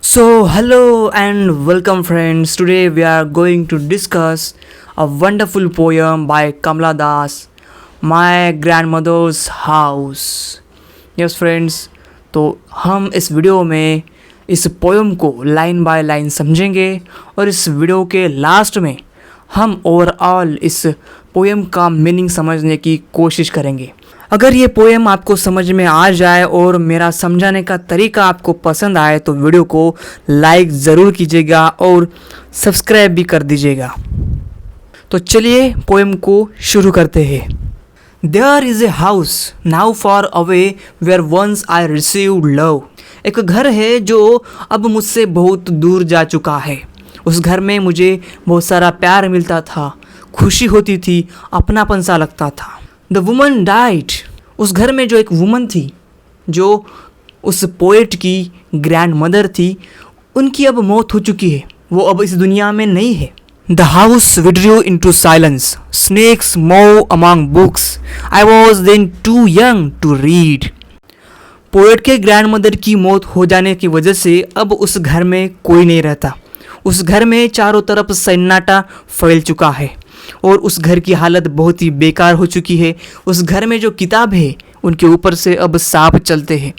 Hello and welcome, friends. Today we are going to discuss a wonderful poem by Kamala Das, My Grandmother's House. Yes, friends. तो हम इस video में इस poem को line by line समझेंगे और इस वीडियो के लास्ट में हम ओवरऑल इस पोएम का मीनिंग समझने की कोशिश करेंगे। अगर ये पोएम आपको समझ में आ जाए और मेरा समझाने का तरीका आपको पसंद आए तो वीडियो को लाइक ज़रूर कीजिएगा और सब्सक्राइब भी कर दीजिएगा। तो चलिए पोएम को शुरू करते हैं। There is a house now far away where once I received love. एक घर है जो अब मुझसे बहुत दूर जा चुका है। उस घर में मुझे बहुत सारा प्यार मिलता था, खुशी होती थी, अपनापन सा लगता था। The woman died. उस घर में जो एक वुमन थी, जो उस पोएट की ग्रैंड मदर थी, उनकी अब मौत हो चुकी है, वो अब इस दुनिया में नहीं है। The house withdrew into silence, snakes move among books, I was then too young to read. Poet के ग्रैंड मदर की मौत हो जाने की वजह से अब उस घर में कोई नहीं रहता। उस घर में चारों तरफ सन्नाटा फैल चुका है और उस घर की हालत बहुत ही बेकार हो चुकी है। उस घर में जो किताब है उनके ऊपर से अब सांप चलते हैं।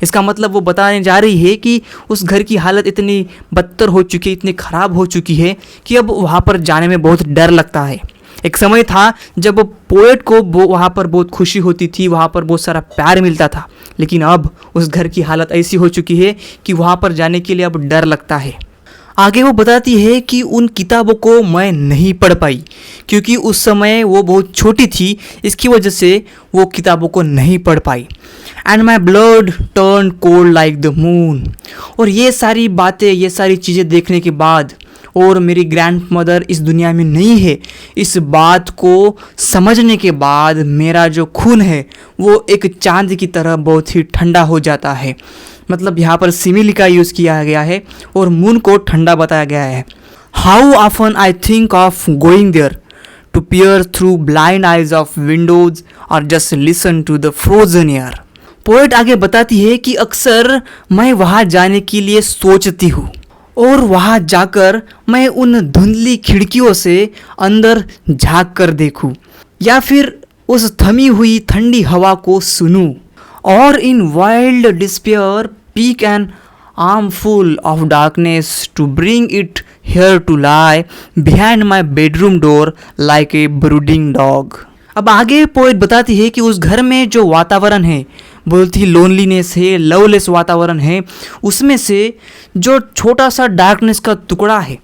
इसका मतलब वो बताने जा रही है कि उस घर की हालत इतनी बदतर हो चुकी है, इतनी ख़राब हो चुकी है कि अब वहाँ पर जाने में बहुत डर लगता है। एक समय था जब पोएट को वहाँ पर बहुत खुशी होती थी, वहाँ पर बहुत सारा प्यार मिलता था, लेकिन अब उस घर की हालत ऐसी हो चुकी है कि वहाँ पर जाने के लिए अब डर लगता है। आगे वो बताती है कि उन किताबों को मैं नहीं पढ़ पाई क्योंकि उस समय वो बहुत छोटी थी, इसकी वजह से वो किताबों को नहीं पढ़ पाई। And my blood turn cold like the moon. और ये सारी बातें, ये सारी चीज़ें देखने के बाद और मेरी ग्रैंड मदर इस दुनिया में नहीं है, इस बात को समझने के बाद मेरा जो खून है वो एक चांद की तरह बहुत ही ठंडा हो जाता है। मतलब यहाँ पर सिमिली का यूज़ किया गया है और मून को ठंडा बताया गया है। How often I think of going there to peer through blind eyes of windows और just listen to the frozen air. Poet आगे बताती है कि अक्सर मैं वहाँ जाने के लिए सोचती हूँ और वहाँ जाकर मैं उन धुंधली खिड़कियों से अंदर झांक कर देखूँ या फिर उस थमी हुई ठंडी हवा को सुनूँ और in wild despair pick an armful of darkness to bring it here to lie behind my bedroom door like a brooding dog। अब आगे पोएट बताती है कि उस घर में जो वातावरण है बहुत ही लोनलीनेस है, लवलेस वातावरण है, उसमें से जो छोटा सा डार्कनेस का टुकड़ा है,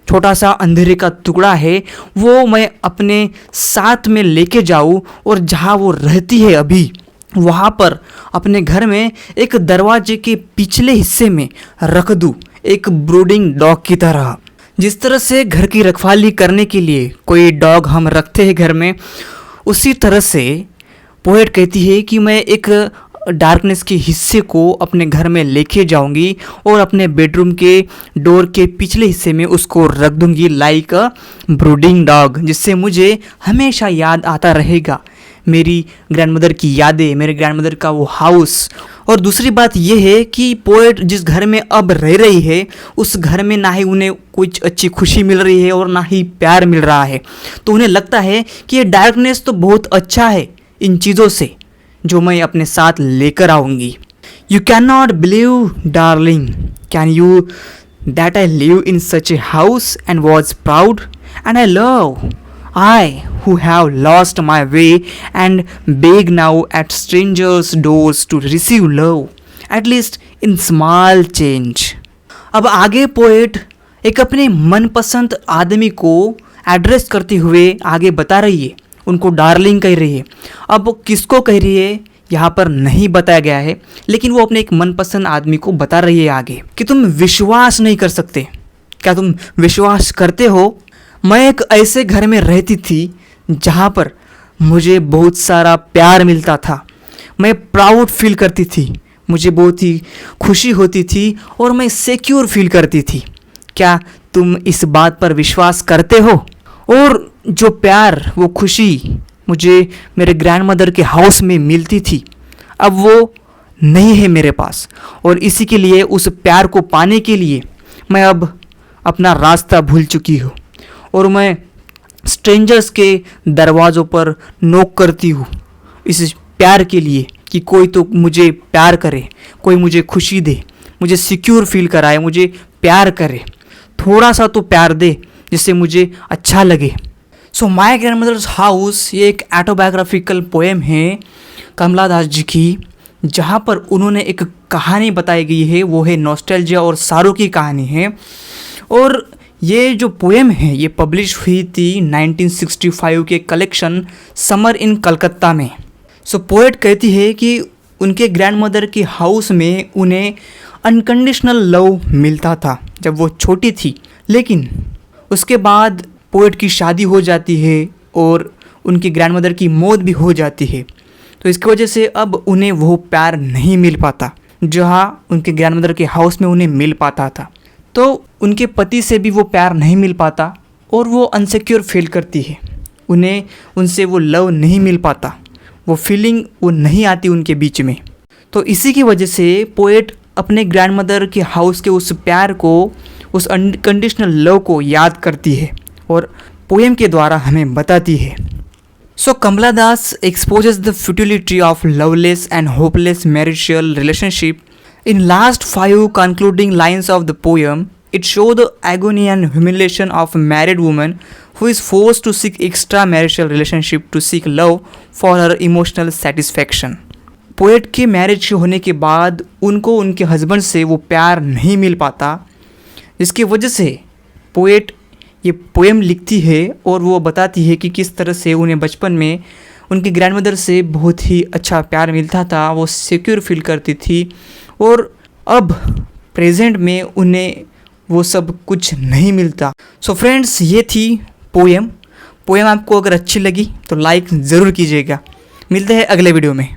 छोटा सा अंधेरे का टुकड़ा है, वो मैं अपने साथ में लेके जाऊँ और जहाँ वो रहती है अभी वहाँ पर अपने घर में एक दरवाजे के पिछले हिस्से में रख दूँ, एक ब्रूडिंग डॉग की तरह। जिस तरह से घर की रखवाली करने के लिए कोई डॉग हम रखते हैं घर में, उसी तरह से पोएट कहती है कि मैं एक डार्कनेस के हिस्से को अपने घर में लेके जाऊंगी और अपने बेडरूम के डोर के पिछले हिस्से में उसको रख दूंगी लाइक अ ब्रूडिंग डॉग, जिससे मुझे हमेशा याद आता रहेगा मेरी ग्रैंडमदर की यादें, मेरे ग्रैंडमदर का वो हाउस। और दूसरी बात यह है कि पोएट जिस घर में अब रह रही है उस घर में ना ही उन्हें कुछ अच्छी खुशी मिल रही है और ना ही प्यार मिल रहा है, तो उन्हें लगता है कि ये डार्कनेस तो बहुत अच्छा है इन चीज़ों से जो मैं अपने साथ लेकर आऊँगी। You can not believe darling, can you that I live in such a house and was proud and I love I who have lost my way and beg now at strangers' doors to receive love, at least in small change। अब आगे poet एक अपने मनपसंद आदमी को address करते हुए आगे बता रही है, उनको डार्लिंग कह रही है। अब किसको कह रही है यहाँ पर नहीं बताया गया है, लेकिन वो अपने एक मनपसंद आदमी को बता रही है आगे कि तुम विश्वास नहीं कर सकते। क्या तुम विश्वास करते हो? मैं एक ऐसे घर में रहती थी जहाँ पर मुझे बहुत सारा प्यार मिलता था, मैं प्राउड फील करती थी, मुझे बहुत ही खुशी होती थी और मैं सिक्योर फील करती थी। क्या तुम इस बात पर विश्वास करते हो? और जो प्यार, वो खुशी मुझे मेरे ग्रैंडमदर के हाउस में मिलती थी, अब वो नहीं है मेरे पास, और इसी के लिए उस प्यार को पाने के लिए मैं अब अपना रास्ता भूल चुकी हूँ और मैं स्ट्रेंजर्स के दरवाज़ों पर नॉक करती हूँ इस प्यार के लिए कि कोई तो मुझे प्यार करे, कोई मुझे खुशी दे, मुझे सिक्योर फील कराए, मुझे प्यार करे, थोड़ा सा तो प्यार दे जिससे मुझे अच्छा लगे। So my grandmother's house ये एक ऑटोबायोग्राफिकल पोएम है कमला दास जी की, जहाँ पर उन्होंने एक कहानी बताई गई है, वो है नॉस्टैल्जिया और सारो की कहानी है। और ये जो पोएम है ये पब्लिश हुई थी 1965 के कलेक्शन समर इन कलकत्ता में। सो पोएट कहती है कि उनके ग्रैंड मदर के हाउस में उन्हें अनकंडीशनल लव मिलता था जब वो छोटी थी, लेकिन उसके बाद पोएट की शादी हो जाती है और उनकी ग्रैंड मदर की मौत भी हो जाती है। तो इसकी वजह से अब उन्हें वो प्यार नहीं मिल पाता जहाँ उनके ग्रैंड मदर के हाउस में उन्हें मिल पाता था। तो उनके पति से भी वो प्यार नहीं मिल पाता और वो अनसिक्योर फील करती है, उन्हें उनसे वो लव नहीं मिल पाता, वो फीलिंग वो नहीं आती उनके बीच में। तो इसी की वजह से पोएट अपने ग्रैंड मदर के हाउस के उस प्यार को, उस अनकंडीशनल लव को याद करती है और पोएम के द्वारा हमें बताती है। सो कमला दास exposes the futility of loveless and hopeless marital relationship. In last 5 concluding lines of the poem, it shows the agony and humiliation of a married woman who is forced to seek extramarital relationship to seek love for her emotional satisfaction. Poet के marriage होने के बाद उनको उनके husband से वो प्यार नहीं मिल पाता, जिसकी वजह से पोएट ये पोएम लिखती है और वो बताती है कि किस तरह से उन्हें बचपन में उनकी ग्रैंड मदर से बहुत ही अच्छा प्यार मिलता था, वो सिक्योर फील करती थी, और अब प्रेजेंट में उन्हें वो सब कुछ नहीं मिलता। सो फ्रेंड्स, ये थी पोएम आपको अगर अच्छी लगी तो लाइक ज़रूर कीजिएगा। मिलते हैं अगले वीडियो में।